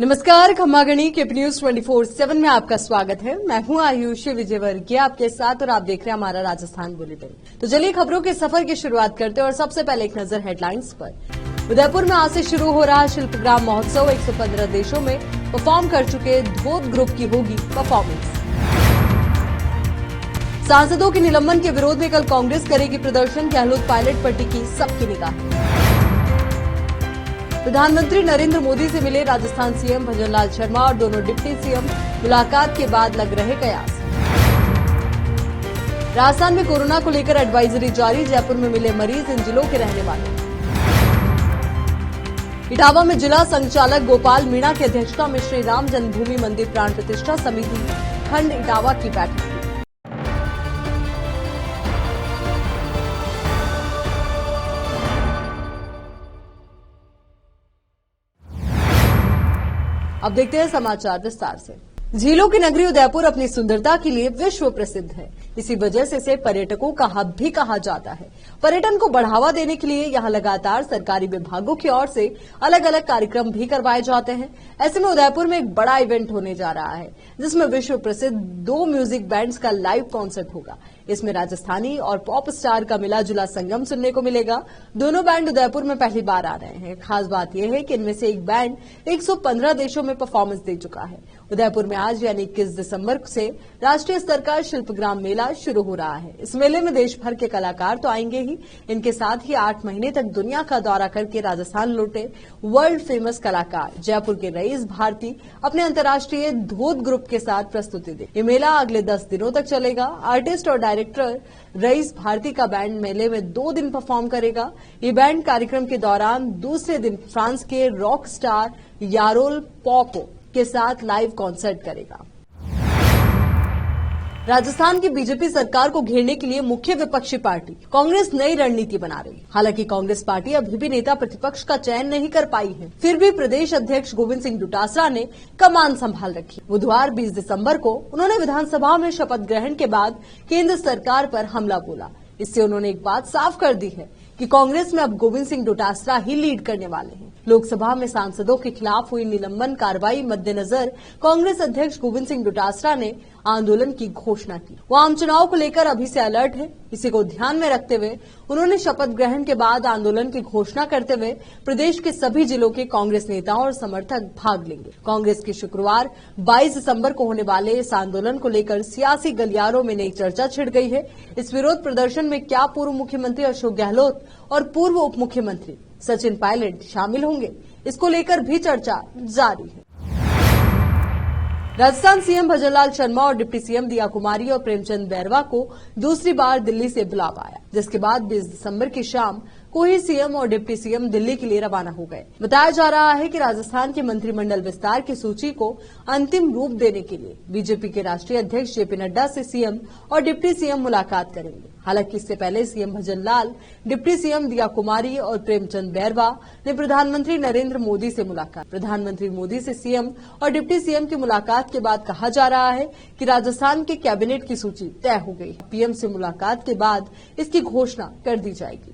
नमस्कार, खम्मागणी के न्यूज 24/7 में आपका स्वागत है। मैं हूं आयुषी विजयवर्गीय आपके साथ और आप देख रहे हैं हमारा राजस्थान बुलेटिन। तो चलिए खबरों के सफर की शुरुआत करते हैं और सबसे पहले एक नजर हेडलाइंस पर। उदयपुर में आज से शुरू हो रहा शिल्पग्राम महोत्सव 115 देशों में परफॉर्म कर चुके धोत ग्रुप की होगी परफॉर्मेंस। सांसदों के निलंबन के विरोध में कल कांग्रेस करेगी प्रदर्शन, गहलोत पायलट पर टिकी सबकी निगाह। प्रधानमंत्री नरेंद्र मोदी से मिले राजस्थान सीएम भजनलाल शर्मा और दोनों डिप्टी सीएम, मुलाकात के बाद लग रहे कयास। राजस्थान में कोरोना को लेकर एडवाइजरी जारी, जयपुर में मिले मरीज इन जिलों के रहने वाले। इटावा में जिला संचालक गोपाल मीणा की अध्यक्षता में श्री राम जन्मभूमि मंदिर प्राण प्रतिष्ठा समिति खंड इटावा की बैठक हुई। अब देखते हैं समाचार विस्तार से। झीलों की नगरी उदयपुर अपनी सुंदरता के लिए विश्व प्रसिद्ध है। इसी वजह से इसे पर्यटकों का हब भी कहा जाता है। पर्यटन को बढ़ावा देने के लिए यहाँ लगातार सरकारी विभागों की ओर से अलग अलग कार्यक्रम भी करवाए जाते हैं। ऐसे में उदयपुर में एक बड़ा इवेंट होने जा रहा है, जिसमें विश्व प्रसिद्ध 2 म्यूजिक बैंड्स का लाइव कॉन्सर्ट होगा। इसमें राजस्थानी और पॉप स्टार का मिला जुला संगम सुनने को मिलेगा। दोनों बैंड उदयपुर में पहली बार आ रहे हैं। खास बात यह है कि इनमें से एक बैंड 115 देशों में परफॉर्मेंस दे चुका है। उदयपुर में आज यानी 21 दिसंबर से राष्ट्रीय स्तर का शिल्पग्राम मेला शुरू हो रहा है। इस मेले में देश भर के कलाकार तो आएंगे ही, इनके साथ ही 8 महीने तक दुनिया का दौरा करके राजस्थान लौटे वर्ल्ड फेमस कलाकार जयपुर के रईस भारती अपने अंतर्राष्ट्रीय धोत ग्रुप के साथ प्रस्तुति दे। ये मेला अगले 10 दिनों तक चलेगा। आर्टिस्ट और डायरेक्टर रईस भारती का बैंड मेले में 2 दिन परफॉर्म करेगा। ये बैंड कार्यक्रम के दौरान दूसरे दिन फ्रांस के रॉक स्टार यारोल पॉपो के साथ लाइव कॉन्सर्ट करेगा। राजस्थान की बीजेपी सरकार को घेरने के लिए मुख्य विपक्षी पार्टी कांग्रेस नई रणनीति बना रही है। हालांकि कांग्रेस पार्टी अभी भी नेता प्रतिपक्ष का चयन नहीं कर पाई है, फिर भी प्रदेश अध्यक्ष गोविंद सिंह डोटासरा ने कमान संभाल रखी। बुधवार 20 दिसंबर को उन्होंने विधानसभा में शपथ ग्रहण के बाद केंद्र सरकार पर हमला बोला। इससे उन्होंने एक बात साफ कर दी है कि कांग्रेस में अब गोविंद सिंह डोटासरा ही लीड करने वाले हैं। लोकसभा में सांसदों के खिलाफ हुई निलंबन कार्रवाई मद्देनजर कांग्रेस अध्यक्ष गोविंद सिंह डोटासरा ने आंदोलन की घोषणा की। वो आम चुनाव को लेकर अभी से अलर्ट है। इसी को ध्यान में रखते हुए उन्होंने शपथ ग्रहण के बाद आंदोलन की घोषणा करते हुए प्रदेश के सभी जिलों के कांग्रेस नेताओं और समर्थक भाग लेंगे। कांग्रेस की शुक्रवार 22 दिसंबर को होने वाले इस आंदोलन को लेकर सियासी गलियारों में नई चर्चा छिड़ गई है। इस विरोध प्रदर्शन में क्या पूर्व मुख्यमंत्री अशोक गहलोत और पूर्व उप मुख्यमंत्री सचिन पायलट शामिल होंगे, इसको लेकर भी चर्चा जारी है। राजस्थान सीएम भजनलाल शर्मा और डिप्टी सीएम दिया कुमारी और प्रेमचंद बैरवा को दूसरी बार दिल्ली से बुलावा आया, जिसके बाद 20 दिसंबर की शाम को ही सीएम और डिप्टी सीएम दिल्ली के लिए रवाना हो गए। बताया जा रहा है कि राजस्थान के मंत्रिमंडल विस्तार की सूची को अंतिम रूप देने के लिए बीजेपी के राष्ट्रीय अध्यक्ष जेपी नड्डा से सीएम और डिप्टी सीएम मुलाकात करेंगे। हालांकि इससे पहले सीएम भजनलाल, डिप्टी सीएम दिया कुमारी और प्रेमचंद बैरवा ने प्रधानमंत्री नरेंद्र मोदी से मुलाकात। प्रधानमंत्री मोदी से सीएम और डिप्टी सीएम की मुलाकात के बाद कहा जा रहा है कि राजस्थान के कैबिनेट की सूची तय हो गई है। पीएम से मुलाकात के बाद इसकी घोषणा कर दी जाएगी।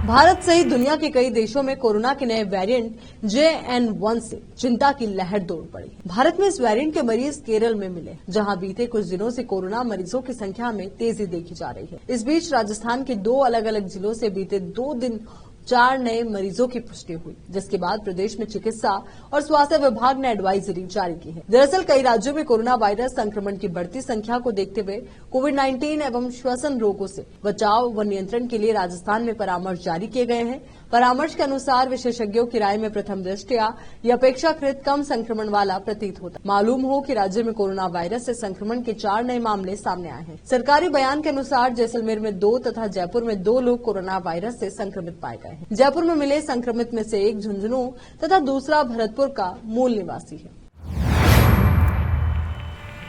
भारत सहित दुनिया के कई देशों में कोरोना के नए वेरिएंट JN1 से चिंता की लहर दौड़ पड़ी। भारत में इस वेरिएंट के मरीज केरल में मिले, जहां बीते कुछ दिनों से कोरोना मरीजों की संख्या में तेजी देखी जा रही है। इस बीच राजस्थान के 2 अलग अलग जिलों से बीते 2 दिन 4 नए मरीजों की पुष्टि हुई, जिसके बाद प्रदेश में चिकित्सा और स्वास्थ्य विभाग ने एडवाइजरी जारी की है। दरअसल कई राज्यों में कोरोना वायरस संक्रमण की बढ़ती संख्या को देखते हुए कोविड-19 एवं श्वसन रोगों से बचाव व नियंत्रण के लिए राजस्थान में परामर्श जारी किए गए हैं। परामर्श के अनुसार विशेषज्ञों की राय में प्रथम दृष्टया यह अपेक्षाकृत कम संक्रमण वाला प्रतीत होता। मालूम हो कि राज्य में कोरोना वायरस से संक्रमण के 4 नए मामले सामने आए हैं। सरकारी बयान के अनुसार जैसलमेर में 2 तथा जयपुर में 2 लोग कोरोना वायरस से संक्रमित पाए गए हैं। जयपुर में मिले संक्रमित में से एक झुंझुनू तथा दूसरा भरतपुर का मूल निवासी है।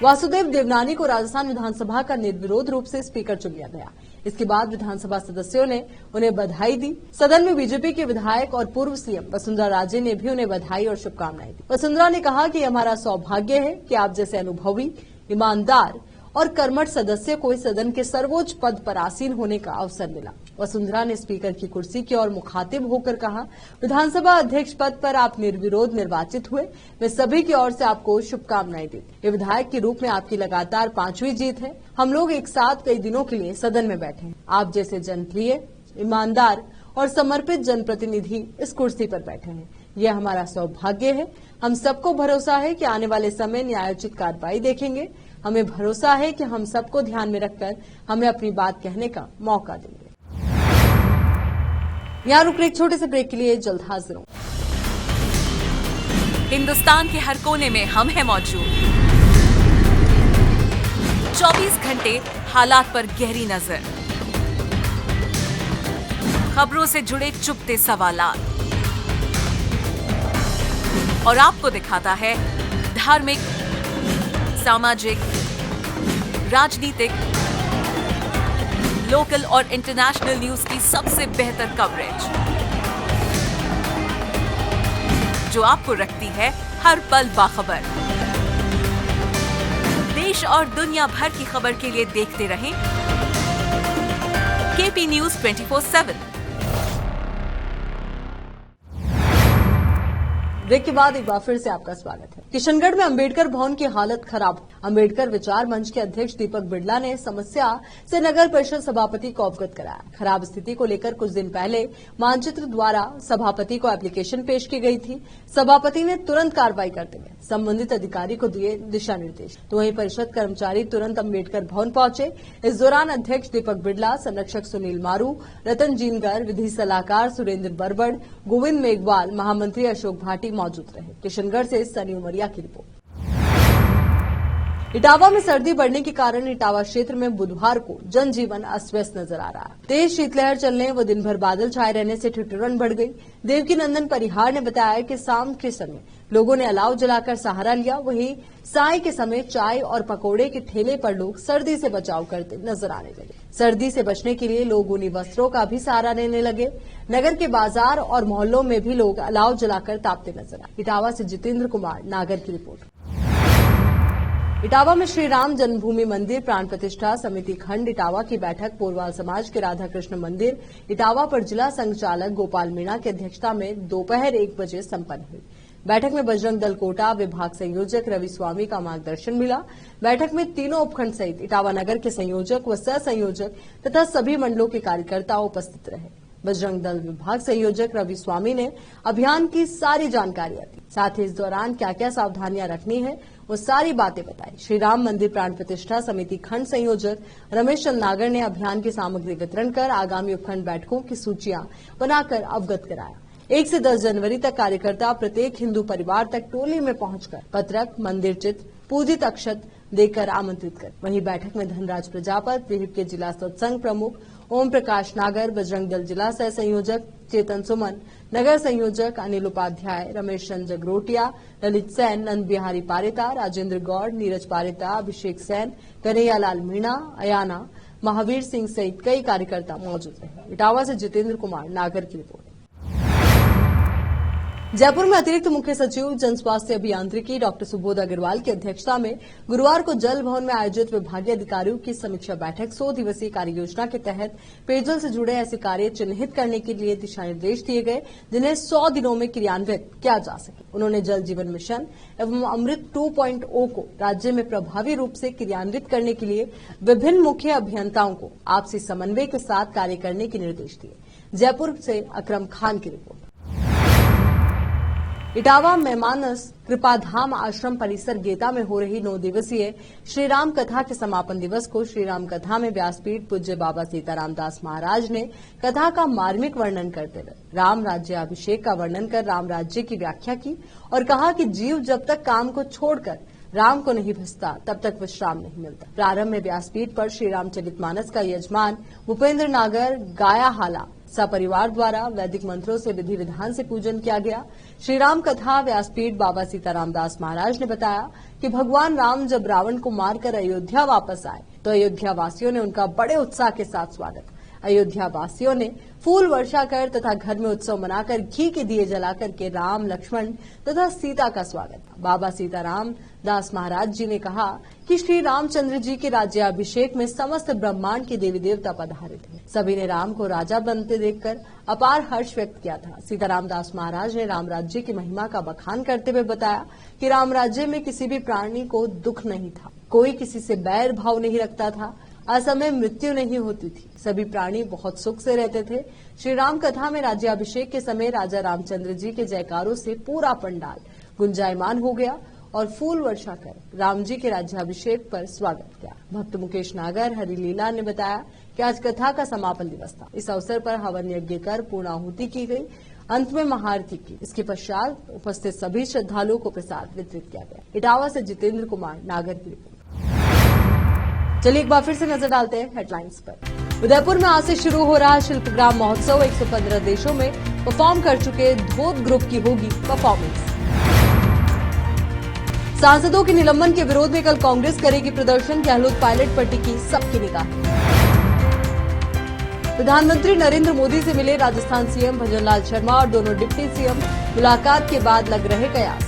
वासुदेव देवनानी को राजस्थान विधानसभा का निर्विरोध रूप से स्पीकर चुन लिया गया। इसके बाद विधानसभा सदस्यों ने उन्हें बधाई दी। सदन में बीजेपी के विधायक और पूर्व सीएम वसुंधरा राजे ने भी उन्हें बधाई और शुभकामनाएं दी। वसुंधरा ने कहा कि हमारा सौभाग्य है कि आप जैसे अनुभवी, ईमानदार और कर्मठ सदस्य को इस सदन के सर्वोच्च पद पर आसीन होने का अवसर मिला। वसुंधरा ने स्पीकर की कुर्सी की ओर मुखातिब होकर कहा, विधानसभा अध्यक्ष पद पर आप निर्विरोध निर्वाचित हुए। मैं सभी की ओर से आपको शुभकामनाएं दी। ये विधायक के रूप में आपकी लगातार 5वीं जीत है। हम लोग एक साथ कई दिनों के लिए सदन में बैठे हैं। आप जैसे जनप्रिय, ईमानदार और समर्पित जनप्रतिनिधि इस कुर्सी पर बैठे हैं। यह हमारा सौभाग्य है। हम सबको भरोसा है कि आने वाले समय न्यायोचित कार्रवाई देखेंगे। हमें भरोसा है कि हम सबको ध्यान में रखकर हमें अपनी बात कहने का मौका देंगे। यहाँ रुक एक छोटे से ब्रेक के लिए, जल्द हाजिर हूं। हिंदुस्तान के हर कोने में हम हैं मौजूद। 24 घंटे हालात पर गहरी नजर, खबरों से जुड़े चुपते सवालात और आपको दिखाता है धार्मिक, सामाजिक, राजनीतिक, लोकल और इंटरनेशनल न्यूज की सबसे बेहतर कवरेज, जो आपको रखती है हर पल बाखबर। देश और दुनिया भर की खबर के लिए देखते रहें केपी न्यूज 24/7। ब्रेक के बाद एक बार फिर से आपका स्वागत है। किशनगढ़ में अंबेडकर भवन की हालत खराब। अंबेडकर विचार मंच के अध्यक्ष दीपक बिड़ला ने समस्या से नगर परिषद सभापति को अवगत कराया। खराब स्थिति को लेकर कुछ दिन पहले मानचित्र द्वारा सभापति को एप्लीकेशन पेश की गई थी। सभापति ने तुरंत कार्रवाई करते हुए संबंधित अधिकारी को दिए दिशा निर्देश, तो वहीं परिषद कर्मचारी तुरंत अंबेडकर भवन पहुंचे। इस दौरान अध्यक्ष दीपक बिड़ला, संरक्षक सुनील मारू, रतन जीनगर, विधि सलाहकार सुरेंद्र बरबड़, गोविंद मेघवाल, महामंत्री अशोक भाटी मौजूद रहे। किशनगढ़ से सनी उमरिया की रिपोर्ट। इटावा में सर्दी बढ़ने के कारण इटावा क्षेत्र में बुधवार को जनजीवन अस्त व्यस्त नजर आ रहा है। तेज शीतलहर चलने व दिन भर बादल छाए रहने से ठिठुरन बढ़ गई। देवकी नंदन परिहार ने बताया कि शाम के समय लोगों ने अलाव जलाकर सहारा लिया। वहीं साय के समय चाय और पकौड़े के ठेले पर लोग सर्दी से बचाव करते नजर आने लगे। सर्दी से बचने के लिए लोग ऊनी वस्त्रों का भी सहारा लेने लगे। नगर के बाजार और मोहल्लों में भी लोग अलाव जलाकर तापते नजर आए। इटावा से जितेंद्र कुमार नागर की रिपोर्ट। इटावा में श्री राम जन्मभूमि मंदिर प्राण प्रतिष्ठा समिति खंड इटावा की बैठक पोरवाल समाज के राधा कृष्ण मंदिर इटावा पर जिला संचालक गोपाल मीणा की अध्यक्षता में दोपहर 1 बजे संपन्न हुई। बैठक में बजरंग दल कोटा विभाग संयोजक रवि स्वामी का मार्गदर्शन मिला। बैठक में तीनों उपखंड सहित इटावा नगर के संयोजक व सह संयोजक तथा सभी मंडलों के कार्यकर्ता उपस्थित रहे। बजरंग दल विभाग संयोजक रवि स्वामी ने अभियान की सारी जानकारियां दी, साथ ही इस दौरान क्या क्या सावधानियां रखनी है वो सारी बातें बताई। श्री राम मंदिर प्राण प्रतिष्ठा समिति खंड संयोजक रमेश चंद नागर ने अभियान की सामग्री वितरण कर आगामी उपखंड बैठकों की सूचियां बनाकर अवगत कराया। 1 से 10 जनवरी तक कार्यकर्ता प्रत्येक हिंदू परिवार तक टोली में पहुंचकर पत्रक, मंदिर चित्र, पूजित अक्षत देकर आमंत्रित कर। वहीं बैठक में धनराज प्रजापत, विहिप के जिला सत्संग प्रमुख ओम प्रकाश नागर, बजरंग दल जिला सह संयोजक चेतन सुमन, नगर संयोजक अनिल उपाध्याय, रमेश चंद जगरोटिया, ललित सैन, नंद बिहारी पारेता, राजेंद्र गौड़, नीरज पारेता, अभिषेक सैन, कन्हैयालाल मीणा, अयाना, महावीर सिंह सहित कई कार्यकर्ता मौजूद रहे। इटावा से जितेंद्र कुमार नागर की रिपोर्ट। जयपुर में अतिरिक्त मुख्य सचिव जन स्वास्थ्य अभियांत्रिकी डॉक्टर सुबोध अग्रवाल की अध्यक्षता में गुरुवार को जल भवन में आयोजित विभागीय अधिकारियों की समीक्षा बैठक 100 दिवसीय कार्य योजना के तहत पेयजल से जुड़े ऐसे कार्य चिन्हित करने के लिए दिशा निर्देश दिए गए जिन्हें 100 दिनों में क्रियान्वित किया जा सके। उन्होंने जल जीवन मिशन एवं अमृत 2.0 को राज्य में प्रभावी रूप से क्रियान्वित करने के लिए विभिन्न मुख्य अभियंताओं को आपसी समन्वय के साथ कार्य करने के निर्देश दिए। जयपुर से अकरम खान की रिपोर्ट। इटावा में मानस कृपाधाम आश्रम परिसर गेता में हो रही 9 दिवसीय श्रीराम कथा के समापन दिवस को श्रीराम कथा में व्यासपीठ पूज्य बाबा सीताराम दास महाराज ने कथा का मार्मिक वर्णन करते हुए राम राज्य अभिषेक का वर्णन कर राम राज्य की व्याख्या की और कहा कि जीव जब तक काम को छोड़कर राम को नहीं भजता तब तक विश्राम नहीं मिलता। प्रारंभ में व्यासपीठ पर श्री रामचरितमानस का यजमान भूपेंद्र नागर गायाहाला सपरिवार द्वारा वैदिक मंत्रों से विधि विधान से पूजन किया गया। श्री राम कथा व्यासपीठ बाबा सीताराम दास महाराज ने बताया कि भगवान राम जब रावण को मारकर अयोध्या वापस आए तो अयोध्या वासियों ने उनका बड़े उत्साह के साथ स्वागत। अयोध्या वासियों ने फूल वर्षा कर तथा घर में उत्सव मनाकर घी के दिए जलाकर के राम, लक्ष्मण तथा सीता का स्वागत। बाबा सीताराम दास महाराज जी ने कहा कि श्री रामचंद्र जी के राज्याभिषेक में समस्त ब्रह्मांड के देवी देवता पधारे थे। सभी ने राम को राजा बनते देखकर अपार हर्ष व्यक्त किया था। सीताराम दास महाराज ने राम राज्य की महिमा का बखान करते हुए बताया कि राम राज्य में किसी भी प्राणी को दुख नहीं था, कोई किसी से बैर भाव नहीं रखता था, असमय मृत्यु नहीं होती थी, सभी प्राणी बहुत सुख से रहते थे। श्री राम कथा में राज्याभिषेक के समय राजा रामचंद्र जी के जयकारों से पूरा पंडाल गुंजायमान हो गया और फूल वर्षा कर राम जी के राज्याभिषेक पर स्वागत किया। भक्त मुकेश नागर हरिलीला ने बताया कि आज कथा का समापन दिवस था। इस अवसर पर हवन यज्ञ कर पूर्णाहुति की गई, अंत में महाआरती की। इसके पश्चात उपस्थित सभी श्रद्धालुओं को प्रसाद वितरित किया गया। इटावा से जितेंद्र कुमार नागर की रिपोर्ट। चलिए एक बार फिर से नजर डालते हैं हेडलाइंस पर। उदयपुर में आज से शुरू हो रहा शिल्पग्राम महोत्सव 115 देशों में परफॉर्म कर चुके धोत ग्रुप की होगी परफॉर्मेंस। सांसदों के निलंबन के विरोध में कल कांग्रेस करेगी प्रदर्शन, गहलोत पायलट पर टिकी सबकी निगाह। प्रधानमंत्री नरेंद्र मोदी से मिले राजस्थान सीएम भजनलाल शर्मा और दोनों डिप्टी सीएम, मुलाकात के बाद लग रहे कयास।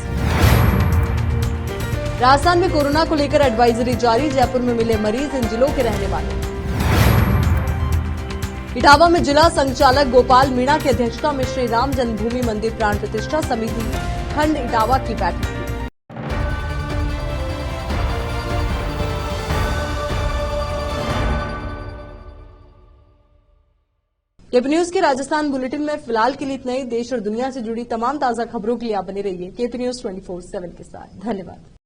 राजस्थान में कोरोना को लेकर एडवाइजरी जारी, जयपुर में मिले मरीज इन जिलों के रहने वाले। इटावा में जिला संचालक गोपाल मीणा की अध्यक्षता में श्री राम जन्मभूमि मंदिर प्राण प्रतिष्ठा समिति खंड इटावा की बैठक हुई। केपी न्यूज के राजस्थान बुलेटिन में फिलहाल के लिए इतना ही। देश और दुनिया से जुड़ी तमाम ताजा खबरों के लिए आप बने रहिए केपी न्यूज 24/7 के साथ। धन्यवाद।